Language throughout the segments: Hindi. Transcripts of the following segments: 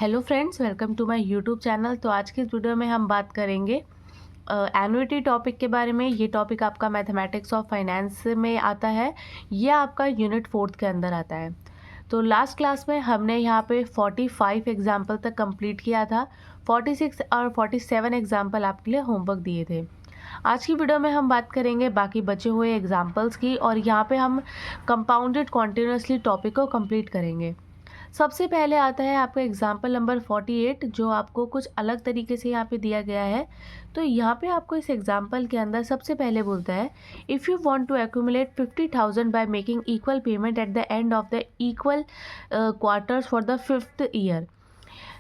Hello friends, welcome to my YouTube channel. तो आज की इस वीडियो में हम बात करेंगे एन्युटी टॉपिक के बारे में। ये टॉपिक आपका मैथमेटिक्स ऑफ फाइनेंस में आता है। ये आपका यूनिट 4 के अंदर आता है। तो लास्ट क्लास में हमने यहाँ पे 45 एग्जाम्पल तक कंप्लीट किया था। 46 और 47 एग्जाम्पल आपके लिए होमवर्क दिए थे। आज की वीडियो में हम बात करेंगे बाकी बचे हुए एग्जाम्पल्स की, और यहाँ पे हम कंपाउंडेड कॉन्टिन्यूसली टॉपिक को कंप्लीट करेंगे। सबसे पहले आता है आपका एग्जाम्पल नंबर 48, जो आपको कुछ अलग तरीके से यहाँ पे दिया गया है। तो यहाँ पे आपको इस एग्जाम्पल के अंदर सबसे पहले बोलता है, if you want to accumulate 50,000 by making equal payment at the end of the equal quarters for the 5th year,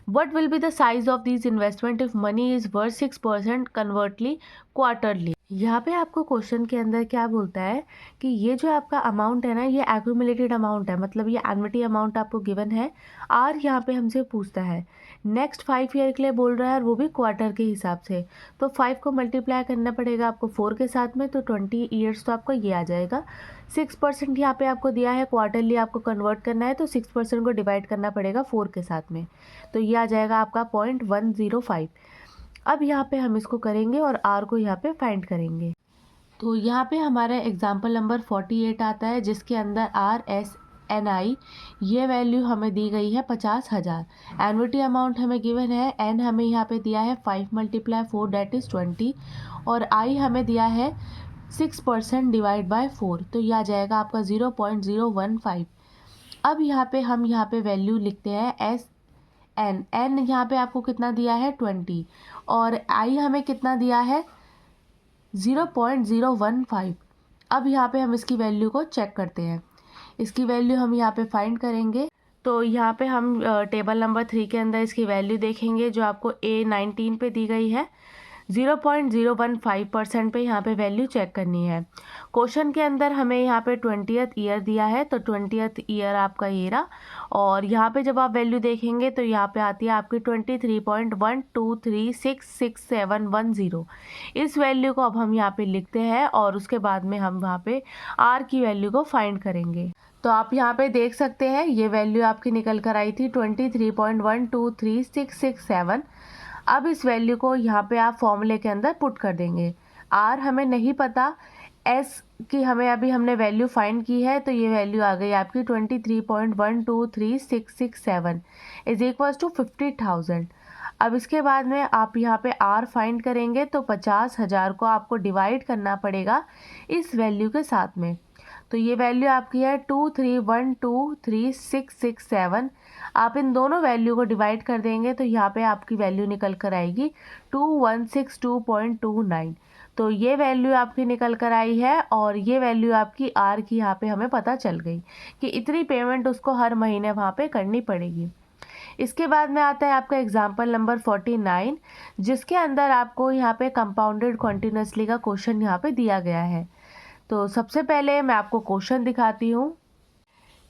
what will be the size of these investment if money is worth 6% convertly quarterly। यहाँ पे आपको क्वेश्चन के अंदर क्या बोलता है कि ये जो आपका अमाउंट है ना, ये एक्यूमुलेटेड अमाउंट है, मतलब ये एन्युटी अमाउंट आपको गिवन है। आर यहाँ पे हमसे पूछता है नेक्स्ट 5 ईयर के लिए बोल रहा है, और वो भी क्वार्टर के हिसाब से। तो 5 को मल्टीप्लाई करना पड़ेगा आपको 4 के साथ में, तो 20 ईयर्स तो आपका ये आ जाएगा। 6% यहाँ पे आपको दिया है, क्वार्टरली आपको कन्वर्ट करना है, तो 6% को डिवाइड करना पड़ेगा 4 के साथ में, तो ये आ जाएगा आपका 0.105। अब यहाँ पे हम इसको करेंगे और आर को यहाँ पे फाइंड करेंगे। तो यहाँ पे हमारा एग्जाम्पल नंबर 48 आता है, जिसके अंदर RSNI ये वैल्यू हमें दी गई है 50,000। एन्युटी अमाउंट हमें गिवन है, एन हमें यहाँ पे दिया है 5 × 4 दैट इज़ 20, और आई हमें दिया है 6% डिवाइड बाय 4, तो यह आ जाएगा आपका 0.015। अब यहाँ पे हम यहाँ पे वैल्यू लिखते हैं एन यहाँ पे आपको कितना दिया है 20, और आई हमें कितना दिया है 0.015। अब यहाँ पे हम इसकी वैल्यू को चेक करते हैं। इसकी वैल्यू हम यहाँ पे फाइंड करेंगे। तो यहाँ पे हम टेबल नंबर 3 के अंदर इसकी वैल्यू देखेंगे, जो आपको A19 पे दी गई है। 0.015% पे यहाँ पे वैल्यू चेक करनी है। क्वेश्चन के अंदर हमें यहाँ पे 20th ईयर दिया है, तो 20th ईयर आपका ये रहा, और यहाँ पे जब आप वैल्यू देखेंगे तो यहाँ पे आती है आपकी 23.123666710। इस वैल्यू को अब हम यहाँ पे लिखते हैं, और उसके बाद में हम वहाँ पे आर की वैल्यू को फाइंड करेंगे। तो आप यहाँ पे देख सकते हैं ये वैल्यू आपकी निकल कर आई थी 23.1236667। अब इस वैल्यू को यहाँ पे आप फॉर्मूले के अंदर पुट कर देंगे। आर हमें नहीं पता, एस की हमें अभी हमने वैल्यू फाइंड की है, तो ये वैल्यू आ गई आपकी 23.1236667 इज इक्वल्स टू 50,000। अब इसके बाद में आप यहाँ पे आर फाइंड करेंगे, तो 50,000 को आपको डिवाइड करना पड़ेगा इस वैल्यू के साथ में। तो ये वैल्यू आपकी है 23123667। आप इन दोनों वैल्यू को डिवाइड कर देंगे, तो यहाँ पे आपकी वैल्यू निकल कर आएगी 2162.29। तो ये वैल्यू आपकी निकल कर आई है, और ये वैल्यू आपकी आर की यहाँ पे हमें पता चल गई कि इतनी पेमेंट उसको हर महीने वहाँ पे करनी पड़ेगी। इसके बाद में आता है आपका एग्जाम्पल नंबर 49, जिसके अंदर आपको यहाँ पे कंपाउंडेड कॉन्टिन्यूसली का क्वेश्चन यहाँ पे दिया गया है। तो सबसे पहले मैं आपको क्वेश्चन दिखाती हूँ।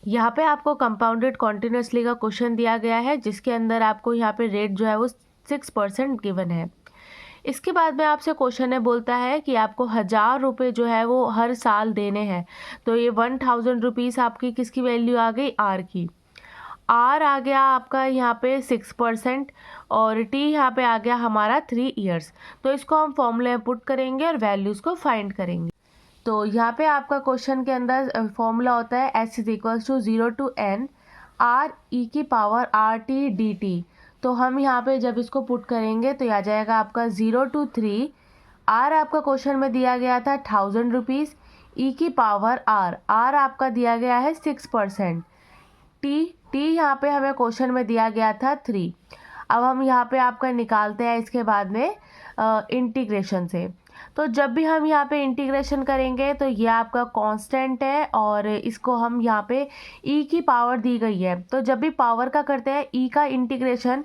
यहाँ पे आपको कंपाउंडेड कॉन्टिन्यूसली का क्वेश्चन दिया गया है, जिसके अंदर आपको यहाँ पे रेट जो है वो 6% गिवन है। इसके बाद में आपसे क्वेश्चन है, बोलता है कि आपको 1,000 रुपये जो है वो हर साल देने हैं। तो ये 1,000 रुपीज़ आपकी किसकी वैल्यू आ गई, आर की। आर आ गया आपका यहाँ पे 6%, और टी यहाँ पे आ गया हमारा 3 ईयर्स। तो इसको हम फॉर्मूले में पुट करेंगे और वैल्यूज़ को फाइंड करेंगे। तो यहाँ पे आपका क्वेश्चन के अंदर फॉर्मूला होता है S is equals to 0 to n RE⁻RT/dt। तो हम यहाँ पे जब इसको पुट करेंगे तो आ जाएगा आपका 0 to 3। R आपका क्वेश्चन में दिया गया था 1,000 रुपीज़, E⁻R आपका दिया गया है 6%, टी यहाँ पे हमें क्वेश्चन में दिया गया था 3। अब हम यहाँ पे आपका निकालते हैं इसके बाद में इंटीग्रेशन से। तो जब भी हम यहाँ पे इंटीग्रेशन करेंगे तो ये आपका कांस्टेंट है, और इसको हम यहाँ पे e की पावर दी गई है। तो जब भी पावर का करते हैं e का इंटीग्रेशन,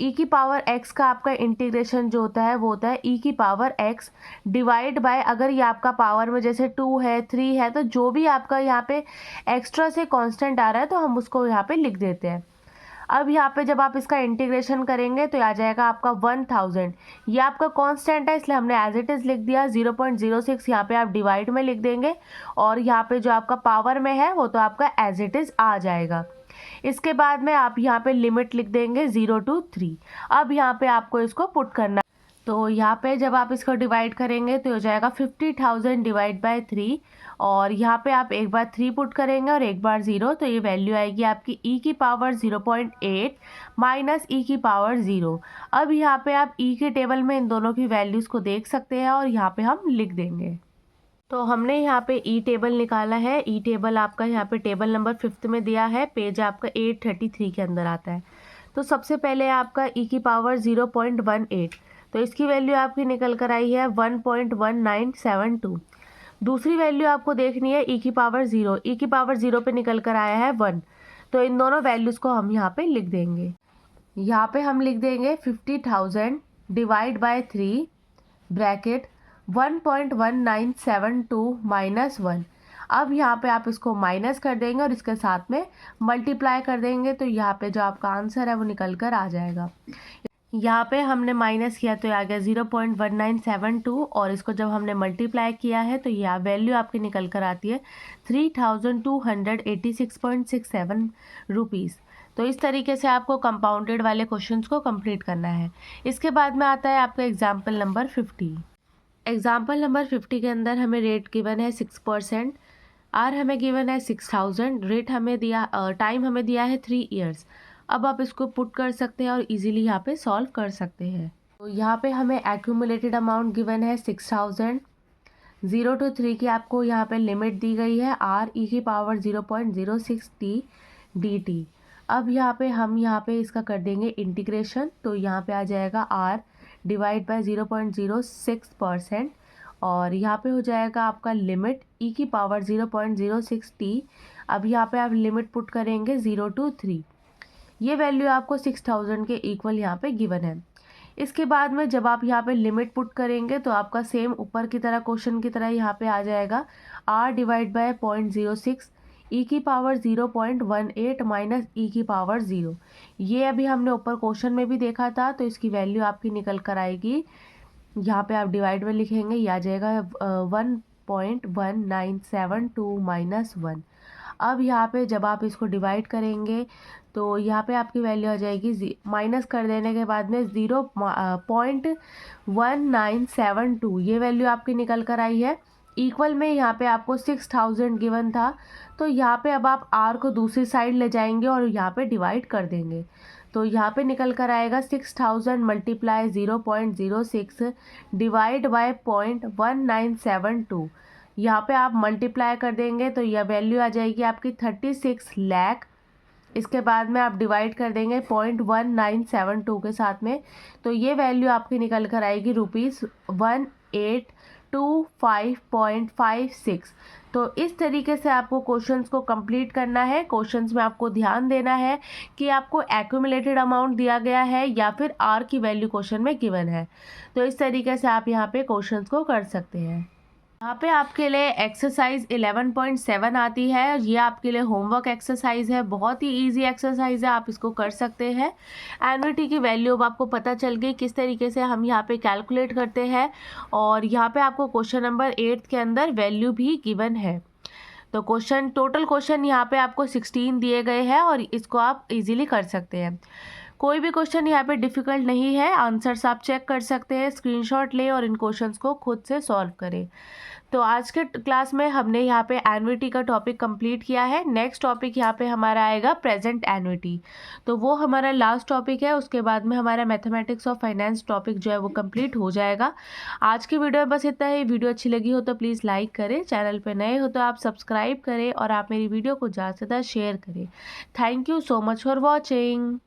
e की पावर x का आपका इंटीग्रेशन जो होता है वो होता है e की पावर x डिवाइड बाय, अगर ये आपका पावर में जैसे 2 है 3 है, तो जो भी आपका यहाँ पे एक्स्ट्रा से कांस्टेंट आ रहा है तो हम उसको यहाँ पे लिख देते हैं। अब यहाँ पे जब आप इसका इंटीग्रेशन करेंगे तो आ जाएगा आपका 1,000। ये आपका कांस्टेंट है, इसलिए हमने एज इट इज़ लिख दिया। 0.06 यहाँ पे आप डिवाइड में लिख देंगे, और यहाँ पे जो आपका पावर में है वो तो आपका एज इट इज़ आ जाएगा। इसके बाद में आप यहाँ पे लिमिट लिख देंगे 0 to 3। अब यहाँ पे आपको इसको पुट करना, तो यहाँ पे जब आप इसको डिवाइड करेंगे तो हो जाएगा 50,000 डिवाइड बाय 3, और यहाँ पे आप एक बार 3 पुट करेंगे और एक बार 0, तो ये वैल्यू आएगी आपकी e की पावर 0.8 माइनस e की पावर 0। अब यहाँ पे आप e के टेबल में इन दोनों की वैल्यूज़ को देख सकते हैं और यहाँ पे हम लिख देंगे। तो हमने यहाँ पे ई टेबल निकाला है। ई टेबल आपका यहाँ पे टेबल नंबर 5th में दिया है, पेज आपका 833 के अंदर आता है। तो सबसे पहले आपका ई की पावर 0.18, तो इसकी वैल्यू आपकी निकल कर आई है 1.1972। दूसरी वैल्यू आपको देखनी है ई की पावर 0। ई की पावर 0 पे निकल कर आया है 1, तो इन दोनों वैल्यूज़ को हम यहाँ पे लिख देंगे। यहाँ पे हम लिख देंगे 50,000 डिवाइड बाय 3 ब्रैकेट 1.1972 माइनस 1। अब यहाँ पे आप इसको माइनस कर देंगे और इसके साथ में मल्टीप्लाई कर देंगे, तो यहाँ पे जो आपका आंसर है वो निकल कर आ जाएगा। यहाँ पे हमने माइनस किया तो आ गया 0.1972, और इसको जब हमने मल्टीप्लाई किया है तो यह वैल्यू आपकी निकल कर आती है 3,286.67 रुपीज़। तो इस तरीके से आपको कंपाउंडेड वाले क्वेश्चंस को कंप्लीट करना है। इसके बाद में आता है आपका एग्जाम्पल नंबर 50। एग्जाम्पल नंबर 50 के अंदर हमें रेट गिवन है 6%, आर हमें गिवन है 6,000, रेट हमें दिया, टाइम हमें दिया है 3 ईयर्स। अब आप इसको पुट कर सकते हैं और इजीली यहाँ पे सॉल्व कर सकते हैं। तो यहाँ पे हमें एक्यूमुलेटेड अमाउंट गिवन है 6,000, 0 to 3 की आपको यहाँ पे लिमिट दी गई है आर ई की पावर 0.06 t dt। अब यहाँ पे इसका कर देंगे इंटीग्रेशन, तो यहाँ पे आ जाएगा आर डिवाइड बाय 0.06%, और यहाँ पे हो जाएगा आपका लिमिट ई की पावर 0.06 t। अब यहाँ पे आप लिमिट पुट करेंगे 0 to 3। ये वैल्यू आपको 6,000 के इक्वल यहाँ पे गिवन है। इसके बाद में जब आप यहाँ पे लिमिट पुट करेंगे तो आपका सेम ऊपर की तरह क्वेश्चन की तरह यहाँ पे आ जाएगा r डिवाइड बाय 0.06 ई की पावर 0.18 माइनस ई की पावर 0। ये अभी हमने ऊपर क्वेश्चन में भी देखा था, तो इसकी वैल्यू आपकी निकल कर आएगी, यहाँ पे आप डिवाइड में लिखेंगे, ये आ जाएगा 1.1972 माइनस 1। अब यहाँ पे जब आप इसको डिवाइड करेंगे तो यहाँ पे आपकी वैल्यू आ जाएगी, माइनस कर देने के बाद में 0.1972, ये वैल्यू आपकी निकल कर आई है। इक्वल में यहाँ पे आपको 6,000 गिवन था, तो यहाँ पे अब आप r को दूसरी साइड ले जाएंगे और यहाँ पे डिवाइड कर देंगे, तो यहाँ पे निकल कर आएगा 6,000 मल्टीप्लाई 0.06 डिवाइड बाय 0.1972। यहाँ पे आप मल्टीप्लाई कर देंगे तो यह वैल्यू आ जाएगी आपकी 36 लाख। इसके बाद में आप डिवाइड कर देंगे 0.1972 के साथ में, तो ये वैल्यू आपकी निकल कर आएगी ₹1825.56। तो इस तरीके से आपको क्वेश्चंस को कंप्लीट करना है। क्वेश्चंस में आपको ध्यान देना है कि आपको एक्यूमुलेटेड अमाउंट दिया गया है या फिर आर की वैल्यू क्वेश्चन में गिवन है। तो इस तरीके से आप यहाँ पे क्वेश्चंस को कर सकते हैं। यहाँ पे आपके लिए एक्सरसाइज 11.7 आती है। ये आपके लिए होमवर्क एक्सरसाइज है, बहुत ही इजी एक्सरसाइज है, आप इसको कर सकते हैं। एन्युटी की वैल्यू अब आपको पता चल गई किस तरीके से हम यहाँ पे कैलकुलेट करते हैं, और यहाँ पे आपको क्वेश्चन नंबर 8 के अंदर वैल्यू भी गिवन है। तो टोटल क्वेश्चन यहाँ पे आपको 16 दिए गए हैं और इसको आप इजीली कर सकते हैं। कोई भी क्वेश्चन यहाँ पे डिफ़िकल्ट नहीं है, आंसर्स आप चेक कर सकते हैं, स्क्रीनशॉट लें और इन क्वेश्चंस को खुद से सॉल्व करें। तो आज के क्लास में हमने यहाँ पे एन्युटी का टॉपिक कंप्लीट किया है। नेक्स्ट टॉपिक यहाँ पे हमारा आएगा प्रेजेंट एन्युटी, तो वो हमारा लास्ट टॉपिक है। उसके बाद में हमारा मैथमेटिक्स ऑफ फाइनेंस टॉपिक जो है वो कंप्लीट हो जाएगा। आज की वीडियो में बस इतना ही। वीडियो अच्छी लगी हो तो प्लीज़ लाइक करें, चैनल पर नए हो तो आप सब्सक्राइब करें और आप मेरी वीडियो को ज़्यादा से ज़्यादा शेयर करें। Thank you so much for watching.